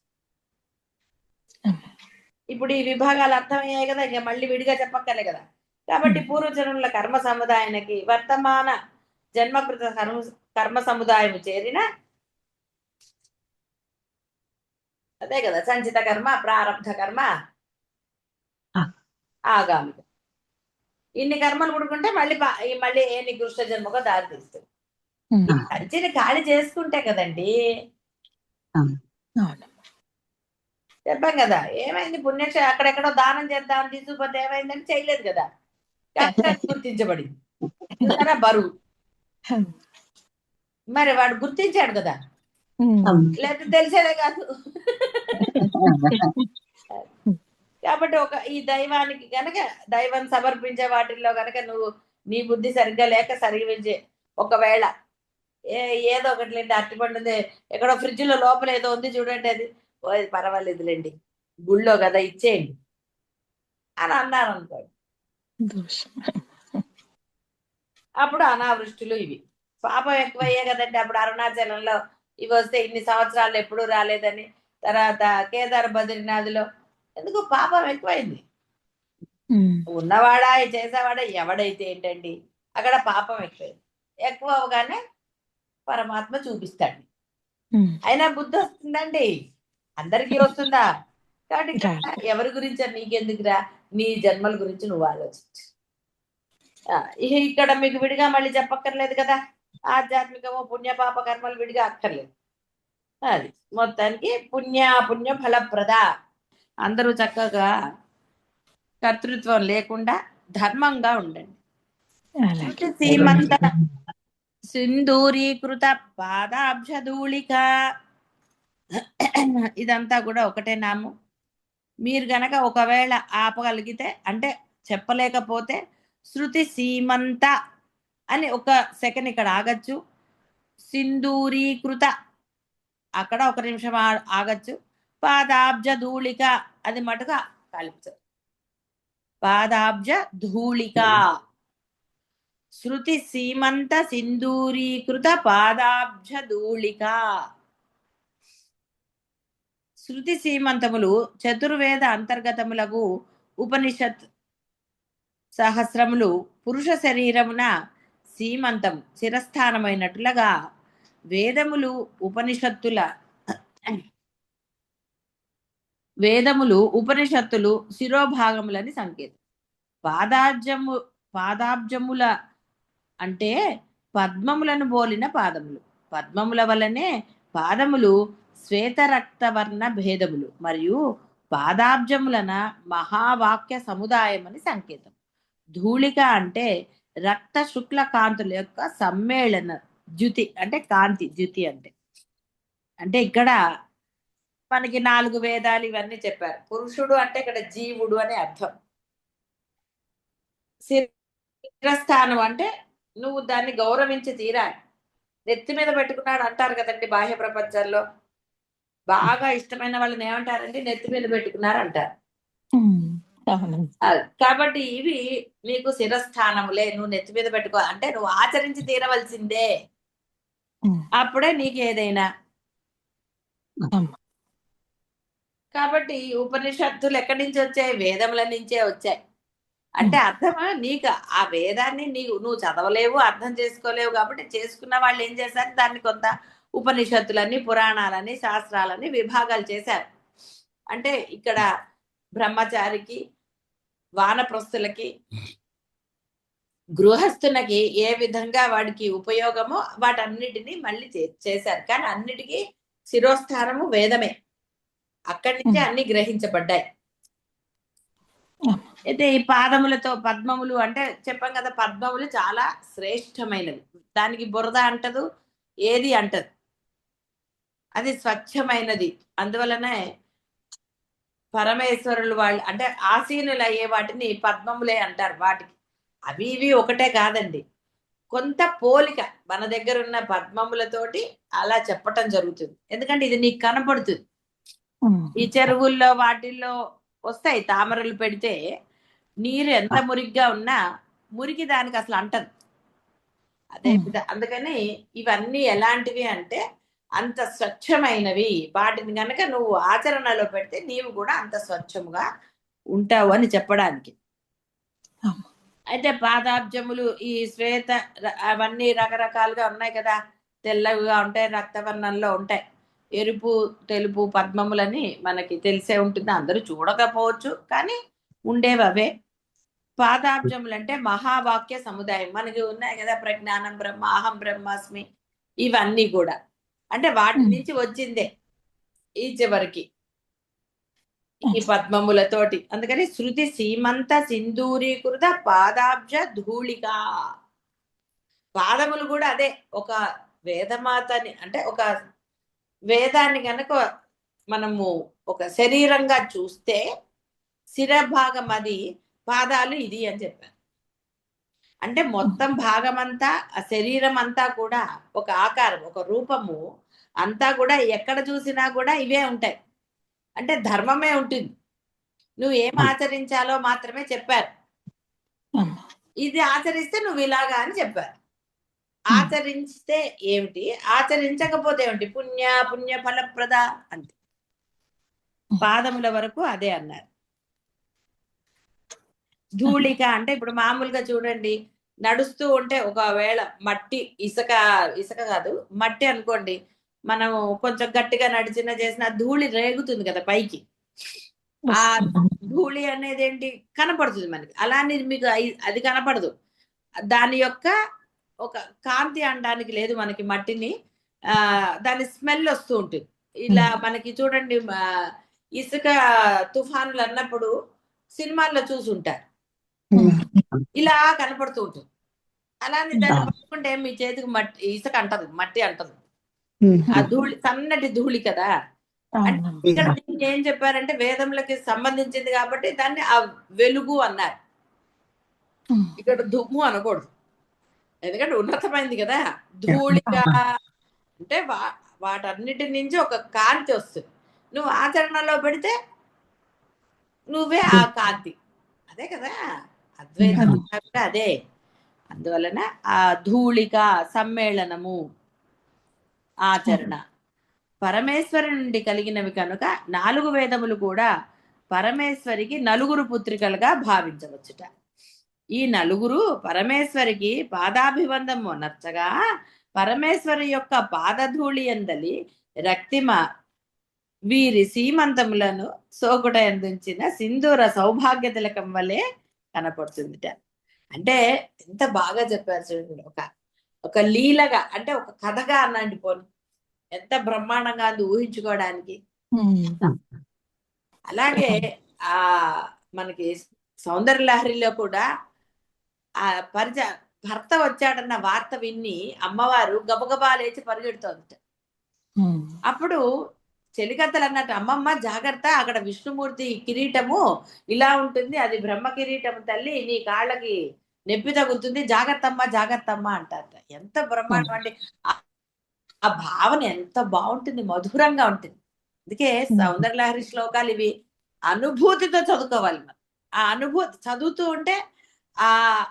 ఇప్పుడు ఈ విభాగాలు అర్థమయ్యాయి కదా, ఇక మళ్ళీ విడిగా చెప్పక్కర్లే కదా. కాబట్టి పూర్వజనుల కర్మ సముదాయానికి వర్తమాన జన్మకృత కర్మ సముదాయం చేరిన అదే కదా సంచిత కర్మ, ప్రారంభ కర్మ, ఆగామి. ఇన్ని కర్మలు పుడుకుంటే మళ్ళీ ఏ నికృష్ట జన్మగా దారి తీస్తుంది. సంచిని ఖాళీ చేసుకుంటే కదండి. చెప్పాం కదా ఏమైంది, పుణ్యక్ష అక్కడెక్కడో దానం చేద్దామని తీసుకుపోతే ఏమైందని చేయలేదు కదా, గుర్తించబడింది. చూసారా బరువు. మరి వాడు గుర్తించాడు కదా, లేదా తెలిసేదే కాదు. కాబట్టి ఈ దైవానికి గనక దైవం సమర్పించే వాటిల్లో గనక నువ్వు నీ బుద్ధి సరిగ్గా లేక సరిగించే ఒకవేళ ఏదో ఒకటి లేండి, అరటిపండు ఎక్కడో ఫ్రిడ్జ్ లో లోపల ఏదో ఉంది చూడండి, అది పర్వాలేదులేండి గుళ్ళో కదా ఇచ్చేయండి అని అన్నారు అనుకోండి, అప్పుడు అనావృష్టిలు ఇవి పాపం ఎక్కువయ్యే కదండి. అప్పుడు అరుణాచలంలో ఇవి వస్తే ఇన్ని సంవత్సరాలు ఎప్పుడూ రాలేదని, తర్వాత కేదార్ బద్రీనాథ్లో ఎందుకు పాపం ఎక్కువైంది. ఉన్నవాడా చేసేవాడా ఎవడైతే ఏంటండి, అక్కడ పాపం ఎక్కువైంది. ఎక్కువ అవగానే పరమాత్మ చూపిస్తాడు. అయినా బుద్ధి వస్తుందండి, అందరికీ వస్తుందా? కాబట్టి ఎవరి గురించి నీకెందుకురా, నీ జన్మల గురించి నువ్వు ఆలోచించు. ఇక్కడ మీకు విడిగా మళ్ళీ చెప్పక్కర్లేదు కదా, ఆధ్యాత్మికమో పుణ్య పాప కర్మలు విడిగా అక్కర్లేదు. అది మొత్తానికి పుణ్య ఫలప్రద. అందరూ చక్కగా కర్తృత్వం లేకుండా ధర్మంగా ఉండండి. సీమంత సింధూరీకృత పాదాబ్జధూళిక, ఇదంతా కూడా ఒకటే నామం. మీరు గనక ఒకవేళ ఆపగలిగితే, అంటే చెప్పలేకపోతే శృతి సీమంత అని ఒక సెకండ్ ఇక్కడ ఆగచ్చు. సింధూరీకృత అక్కడ ఒక నిమిషం ఆగచ్చు. పాదాబ్జ ధూళిక అది మటుగా కలుపుతారు. పాదాబ్జ ధూళిక, శృతి సీమంత సింధూరీకృత పాదాబ్జ ధూళిక. శృతి సీమంతములు చతుర్వేద అంతర్గతములకు ఉపనిషత్ సహస్రములు పురుష శరీరమున సీమంతం శిరస్థానమైనట్లుగా వేదములు ఉపనిషత్తులు శిరోభాగములని సంకేతం. పాదాబ్జముల అంటే పద్మములను బోలిన పాదములు. పద్మముల వలనే పాదములు శ్వేతరక్తవర్ణ భేదములు మరియు పాదాబ్జములన మహావాక్య సముదాయం అని సంకేతం. ధూళిక అంటే రక్త శుక్ల కాంతుల యొక్క సమ్మేళన ద్యుతి, అంటే కాంతి ద్యుతి అంటే ఇక్కడ మనకి 4 వేదాలు ఇవన్నీ చెప్పారు. పురుషుడు అంటే ఇక్కడ జీవుడు అని అర్థం. శిరస్థానం అంటే నువ్వు దాన్ని గౌరవించి తీరాలి. నెత్తి మీద పెట్టుకున్నాడు అంటారు కదండి బాహ్య ప్రపంచంలో. బాగా ఇష్టమైన వాళ్ళని ఏమంటారండి? నెత్తి మీద పెట్టుకున్నారు అంటారు. అవునండి. కాబట్టి ఇవి నీకు శిరస్థానములే, నువ్వు నెత్తి మీద పెట్టుకో అంటే నువ్వు ఆచరించి తీరవలసిందే, అప్పుడే నీకు ఏదైనా. కాబట్టి ఉపనిషత్తులు ఎక్కడి నుంచి వచ్చాయి? వేదముల నుంచే వచ్చాయి. అంటే అర్థమా? నీకు ఆ వేదాన్ని నువ్వు చదవలేవు, అర్థం చేసుకోలేవు, కాబట్టి చేసుకున్న వాళ్ళు ఏం చేశారు? దాన్ని కొంత ఉపనిషత్తులని, పురాణాలని, శాస్త్రాలని విభాగాలు చేశారు. అంటే ఇక్కడ బ్రహ్మచారికి, వానప్రస్థులకి, గృహస్థులకి ఏ విధంగా వాడికి ఉపయోగమో వాటన్నిటిని మళ్ళీ చేశారు. కానీ అన్నిటికీ శిరోస్థానము వేదమే. అక్కడి నుంచే అన్ని గ్రహించబడ్డాయి. అయితే ఈ పాదములతో పద్మములు అంటే చెప్పాం కదా, పద్మములు చాలా శ్రేష్టమైనవి. దానికి బురద అంటదు, ఏది అంటదు, అది స్వచ్ఛమైనది. అందువలనే పరమేశ్వరులు వాళ్ళు అంటే ఆసీనులు అయ్యే వాటిని పద్మములే అంటారు. వాటికి అవి ఇవి ఒకటే కాదండి, కొంత పోలిక మన దగ్గర ఉన్న పద్మములతోటి అలా చెప్పటం జరుగుతుంది. ఎందుకంటే ఇది నీకు కనపడుతుంది. ఈ చెరువుల్లో వాటిల్లో వస్తాయి తామరలు పెడితే, నీరు ఎంత మురిగ్గా ఉన్నా మురికి దానికి అసలు అంటదు. అదే అందుకని ఇవన్నీ ఎలాంటివి అంటే అంత స్వచ్ఛమైనవి. వాటిని గనక నువ్వు ఆచరణలో పెడితే నీవు కూడా అంత స్వచ్ఛముగా ఉంటావు అని చెప్పడానికి. అయితే పాదాబ్జములు ఈ శ్వేత అవన్నీ రకరకాలుగా ఉన్నాయి కదా, తెల్లగా ఉంటాయి, రక్తవర్ణంలో ఉంటాయి, ఎరుపు తెలుపు పద్మములని మనకి తెలిసే ఉంటుంది. అందరూ చూడకపోవచ్చు కానీ ఉండేవి అవే. పాదాబ్జములు అంటే మహావాక్య సముదాయం మనకి ఉన్నాయి కదా, ప్రజ్ఞానం బ్రహ్మ, అహం బ్రహ్మాస్మి, ఇవన్నీ కూడా అంటే వాటి నుంచి వచ్చిందే ఈ చివరికి ఈ పద్మములతోటి. అందుకని శృతి సీమంత సింధూరీకృత పాదాబ్జ ధూళిక. పాదములు కూడా అదే ఒక వేదమాతని అంటే ఒక వేదాన్ని కనుక మనము ఒక శరీరంగా చూస్తే శిరభాగం అది, పాదాలు ఇది అని చెప్పారు. అంటే మొత్తం భాగమంతా ఆ శరీరం అంతా కూడా ఒక ఆకారం, ఒక రూపము అంతా కూడా ఎక్కడ చూసినా కూడా ఇవే ఉంటాయి. అంటే ధర్మమే ఉంటుంది, నువ్వు ఏం ఆచరించాలో మాత్రమే చెప్పారు. ఇది ఆచరిస్తే నువ్వు ఇలాగా అని చెప్పారు. ఆచరిస్తే ఏమిటి, ఆచరించకపోతే ఏమిటి? పుణ్య ఫలప్రద అంతే. పాదముల వరకు అదే అన్నారు. ధూళిక అంటే ఇప్పుడు మామూలుగా చూడండి, నడుస్తూ ఉంటే ఒకవేళ మట్టి, ఇసుక కాదు మట్టి అనుకోండి, మనం కొంచెం గట్టిగా నడిచినా చేసిన ధూళి రేగుతుంది కదా పైకి. ఆ ధూళి అనేది ఏంటి? కనపడుతుంది మనకి. అలానే మీకు అది కనపడదు. దాని యొక్క ఒక కాంతి అనడానికి లేదు మనకి మట్టిని. దాని స్మెల్ వస్తూ ఉంటుంది. ఇలా మనకి చూడండి, ఇసుక తుఫానులు అన్నప్పుడు సినిమాల్లో చూసుంటారు, ఇలా కనపడుతూ ఉంటుంది. అలానే దాన్ని పట్టుకుంటే మీ చేతికి మట్టి, ఇసుక అంటదు, మట్టి అంటదు. ఆ ధూళి సన్నటి ధూళి కదా. అంటే ఇక్కడ దీన్ని ఏం చెప్పారంటే వేదములకి సంబంధించింది కాబట్టి దాన్ని ఆ వెలుగు అన్నారు. ఇక్కడ దుమ్ము అనకూడదు, ఎందుకంటే ఉన్నతమైంది కదా. ధూళిక అంటే వాటన్నిటి నుంచి ఒక కాంతి వస్తుంది. నువ్వు ఆచరణలో పెడితే నువ్వే ఆ కాంతి. అదే కదా అద్వైతం కూడా అదే. అందువలన ఆ ధూళిక సమ్మేళనము ఆచరణ పరమేశ్వరు నుండి కలిగినవి కనుక 4 వేదములు కూడా పరమేశ్వరికి నలుగురు పుత్రికలుగా భావించవచ్చుట. ఈ నలుగురు పరమేశ్వరికి పాదాభివందం నచ్చగా పరమేశ్వరి యొక్క పాదధూళి ఎందలి రక్తిమ వీరి సీమంతములను సోకుట ఎందుంచిన సింధూర సౌభాగ్య తిలకం వల్లే కనపడుతుందిట. అంటే ఎంత బాగా చెప్పారు చూడండి, ఒక లీలగా అంటే ఒక కథగా అన్నాండి పోను, ఎంత బ్రహ్మాండంగా అంది ఊహించుకోవడానికి. అలాగే ఆ మనకి సౌందర్య లహరిలో కూడా ఆ భర్త వచ్చాడన్న వార్త విని అమ్మవారు గబగబా లేచి పరిగెడుతోంది. అప్పుడు చెలికత్తలు అన్నట్టు, అమ్మమ్మ జాగ్రత్త, అక్కడ విష్ణుమూర్తి కిరీటము ఇలా ఉంటుంది, అది బ్రహ్మ కిరీటము తల్లి, నీ కాళ్ళకి నొప్పి తగులుతుంది, జాగ్రత్తమ్మ జాగ్రత్తమ్మ అంటారట. ఎంత బ్రహ్మాండం అండి. ఆ భావన ఎంత బాగుంటుంది, మధురంగా ఉంటుంది. అందుకే సౌందర్యలహరి శ్లోకాలు ఇవి అనుభూతితో చదువుకోవాలి మనం. ఆ అనుభూతి చదువుతూ ఉంటే ఆ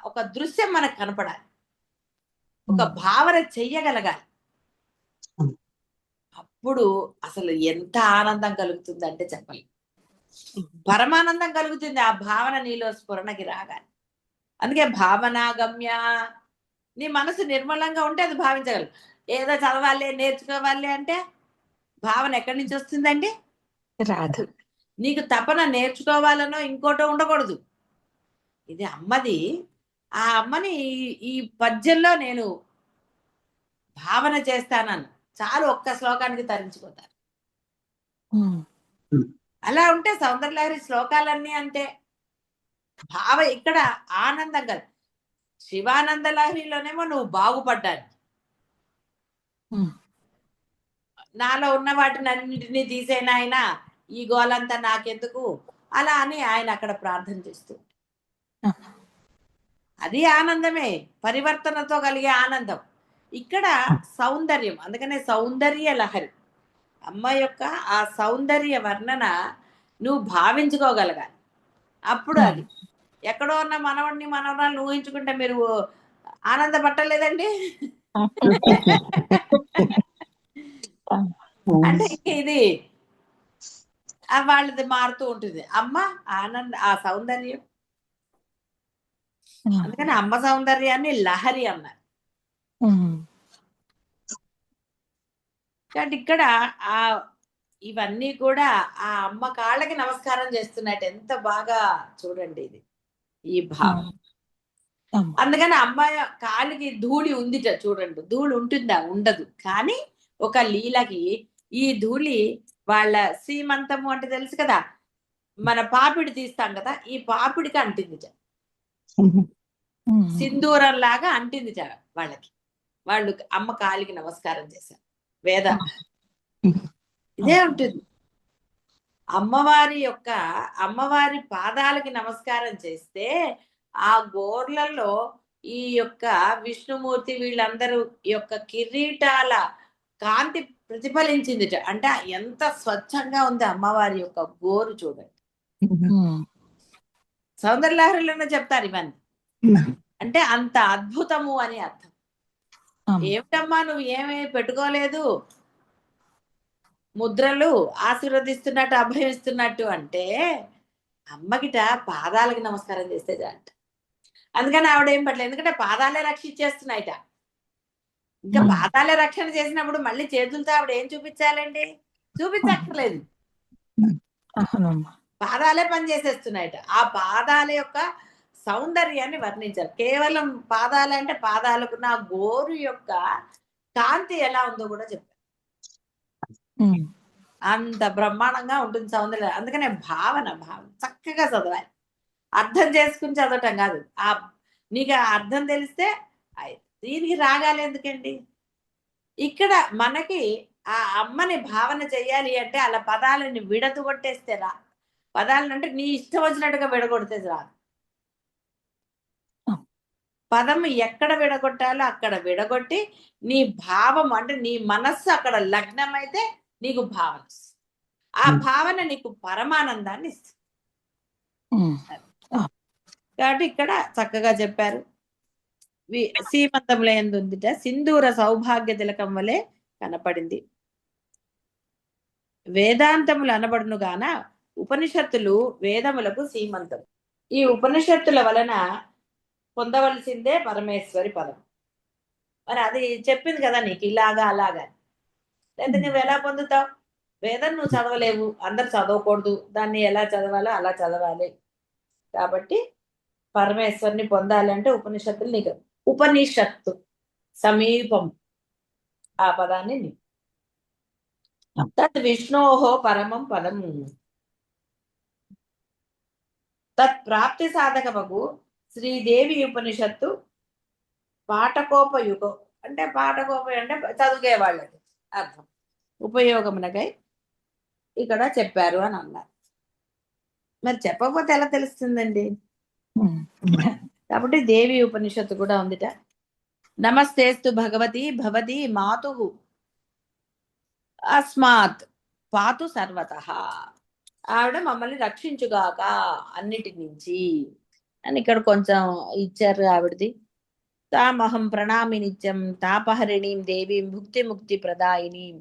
ఒక దృశ్యం మనకు కనపడాలి, ఒక భావన చెయ్యగలగాలి. అప్పుడు అసలు ఎంత ఆనందం కలుగుతుందంటే చెప్పలేం. పరమానందం కలుగుతుంది ఆ భావన నీలో స్ఫురణకి రాగానే. అందుకే భావనాగమ్య. నీ మనసు నిర్మలంగా ఉంటే అది భావించగలరు. ఏదో చదవాలి నేర్చుకోవాలి అంటే భావన ఎక్కడి నుంచి వస్తుందండి? రాదు. నీకు తపన నేర్చుకోవాలనో ఇంకోటో ఉండకూడదు. ఇది అమ్మది. ఆ అమ్మని ఈ పద్యంలో నేను భావన చేస్తానని చాలు, ఒక్క శ్లోకానికి తరించిపోతారు. ఉమ్. అలా ఉంటే సౌందర్యలహరి శ్లోకాలన్నీ అంతే. ఇక్కడ ఆనందం కాదు. శివానంద లహరిలోనేమో నువ్వు బాగుపడ్డాను, ఉమ్. నాలో ఉన్న వాటిని అన్నింటినీ తీసేనా ఆయన, ఈ గోలంతా నాకెందుకు, అలా అని ఆయన అక్కడ ప్రార్థన చేస్తూ అది ఆనందమే, పరివర్తనతో కలిగే ఆనందం. ఇక్కడ సౌందర్యం, అందుకనే సౌందర్య లహరి. అమ్మ యొక్క ఆ సౌందర్య వర్ణన నువ్వు భావించుకోగలగాలి. అప్పుడు అది ఎక్కడో ఉన్న మనవడిని మనవరాలను ఊహించుకుంటే మీరు ఆనందపట్టలేదండి. అంటే ఇది వాళ్ళది మారుతూ ఉంటుంది. అమ్మ ఆ సౌందర్యం. అందుకని అమ్మ సౌందర్యాన్ని లహరి అన్నారు. కాబట్టి ఇక్కడ ఆ ఇవన్నీ కూడా ఆ అమ్మ కాళ్ళకి నమస్కారం చేస్తున్నట్టు ఎంత బాగా చూడండి ఇది, ఈ భావం. అందుకని అమ్మాయి కాలికి ధూళి ఉందిట చూడండి. ధూళి ఉంటుందా? ఉండదు. కానీ ఒక లీలకి ఈ ధూళి వాళ్ళ సీమంతము అంటే తెలుసు కదా, మన పాపిడి తీస్తాం కదా, ఈ పాపిడికి అంటిందిట, సింధూరం లాగా అంటిందిట వాళ్ళకి. వాళ్ళు అమ్మ కాలికి నమస్కారం చేశారు. వేద ఇదే ఉంటుంది. అమ్మవారి పాదాలకి నమస్కారం చేస్తే ఆ గోర్లలో ఈ యొక్క విష్ణుమూర్తి వీళ్ళందరూ ఈ యొక్క కిరీటాల కాంతి ప్రతిఫలించింది. అంటే ఎంత స్వచ్ఛంగా ఉంది అమ్మవారి యొక్క గోరు చూడండి. సౌందర్యలహరిలోనే చెప్తారు ఇవన్నీ. అంటే అంత అద్భుతము అని అర్థం. ఏమిటమ్మా నువ్వు ఏమీ పెట్టుకోలేదు, ముద్రలు ఆశీర్వదిస్తున్నట్టు అభయమిస్తున్నట్టు అంటే అమ్మకిట పాదాలకి నమస్కారం చేస్తే అంట. అందుకని ఆవిడ ఏం పట్టలేదు, ఎందుకంటే పాదాలే రక్షించేస్తున్నాయిట. ఇంకా పాదాలే రక్షణ చేసినప్పుడు మళ్ళీ చేతులతో ఆవిడ ఏం చూపించాలండి? చూపించక్కర్లేదు, పాదాలే పనిచేసేస్తున్నాయిట. ఆ పాదాల యొక్క సౌందర్యాన్ని వర్ణించారు. కేవలం పాదాలు అంటే పాదాలకు నా గోరు యొక్క కాంతి ఎలా ఉందో కూడా చెప్పారు. అంత బ్రహ్మాండంగా ఉంటుంది సౌందర్యం. అందుకనే భావన చక్కగా చదవాలి, అర్థం చేసుకుని చదవటం కాదు. నీకు అర్థం తెలిస్తే దీనికి రాగాలి ఎందుకండి? ఇక్కడ మనకి ఆ అమ్మని భావన చెయ్యాలి అంటే అలా పదాలని విడదొట్టేస్తే రా. పదాలను అంటే నీ ఇష్టం వచ్చినట్టుగా విడగొడితే రాదు. పదం ఎక్కడ విడగొట్టాలో అక్కడ విడగొట్టి నీ భావం అంటే నీ మనస్సు అక్కడ లగ్నమైతే నీకు భావన, ఆ భావన నీకు పరమానందాన్ని ఇస్తుంది. కాబట్టి ఇక్కడ చక్కగా చెప్పారు. సీమంతంలో ఎందుందిట సింధూర సౌభాగ్య తిలకం వలె కనపడింది. వేదాంతములు అనబడును గాన ఉపనిషత్తులు వేదములకు సీమంతం. ఈ ఉపనిషత్తుల వలన పొందవలసిందే పరమేశ్వరి పదం. మరి అది చెప్పింది కదా నీకు ఇలాగా అలాగా. లేదా నువ్వు ఎలా పొందుతావు? వేదం నువ్వు చదవలేవు, అందరు చదవకూడదు, దాన్ని ఎలా చదవాలో అలా చదవాలి. కాబట్టి పరమేశ్వరిని పొందాలంటే ఉపనిషత్తులు నీకు ఉపనిషత్తు సమీపం ఆ పదాన్ని తత్ విష్ణోహో పరమం పదం తత్ ప్రాప్తి సాధకమగు శ్రీదేవి ఉపనిషత్తు పాఠకోపయుగం. అంటే పాఠకోపం అంటే చదువుకే వాళ్ళకి అర్థం, ఉపయోగమునకై ఇక్కడ చెప్పారు అని అన్నారు. మరి చెప్పకపోతే ఎలా తెలుస్తుందండి? కాబట్టి దేవి ఉపనిషత్తు కూడా ఉందిట. నమస్తేస్తు భగవతి భవతి మాతు అస్మాత్ పాతు సర్వతః, ఆవిడ మమ్మల్ని రక్షించుగాక అన్నిటి నుంచి అని ఇక్కడ కొంచెం ఇచ్చారు ఆవిడది. తామహం ప్రణామి నిత్యం తాపహరిణీం దేవీం భుక్తి ముక్తి ప్రదాయినీం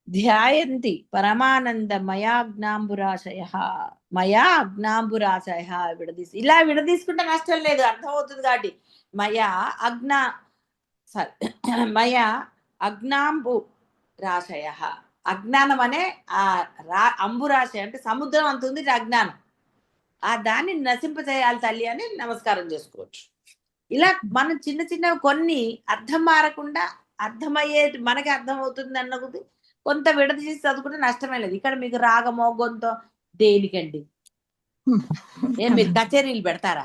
ధ్యాయంతి పరమానంద మయాజ్ఞాంబురాశయ, మయా అజ్ఞాంబురాశయ. ఇలా విడదీసుకుంటే నష్టం లేదు, అర్థమవుతుంది కాబట్టి. మయా అజ్ఞ సారీ మయా అజ్ఞాంబు రాశయ, అజ్ఞానం అనే ఆ అంబురాశయ అంటే సముద్రం అంత ఉంది అజ్ఞానం, ఆ దాన్ని నశింపచేయాలి తల్లి అని నమస్కారం చేసుకోవచ్చు. ఇలా మనం చిన్న చిన్న కొన్ని అర్థం మారకుండా అర్థమయ్యేది మనకి అర్థమవుతుంది అన్నది కొంత విడదీసి చదువుకుంటే నష్టమే లేదు. ఇక్కడ మీకు రాగమో గొంతో దేనికండి? ఏం మీరు కచేరీలు పెడతారా?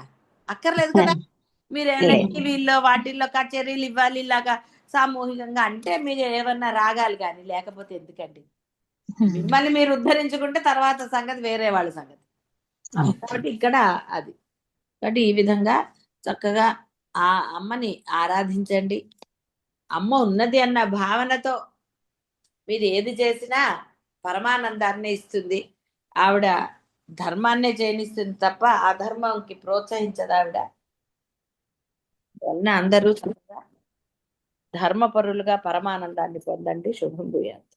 అక్కర్లేదు కదా. మీరు ఏమైనా టీవీల్లో వాటిల్లో కచేరీలు ఇవ్వాలి ఇలాగా సామూహికంగా అంటే మీరు ఏమన్నా రాగాలి, కానీ లేకపోతే ఎందుకండి? మిమ్మల్ని మీరు ఉద్ధరించుకుంటే తర్వాత సంగతి వేరే వాళ్ళ సంగతి. కాబట్టి ఇక్కడ అది, కాబట్టి ఈ విధంగా చక్కగా ఆ అమ్మని ఆరాధించండి. అమ్మ ఉన్నది అన్న భావనతో మీరు ఏది చేసినా పరమానందాన్ని ఇస్తుంది. ఆవిడ ధర్మాన్నే చేయనిస్తుంది తప్ప అధర్మంకి ప్రోత్సహించదు ఆవిడ. అందరూ చక్కగా ధర్మపరులుగా పరమానందాన్ని పొందండి. శుభం భూయాత్.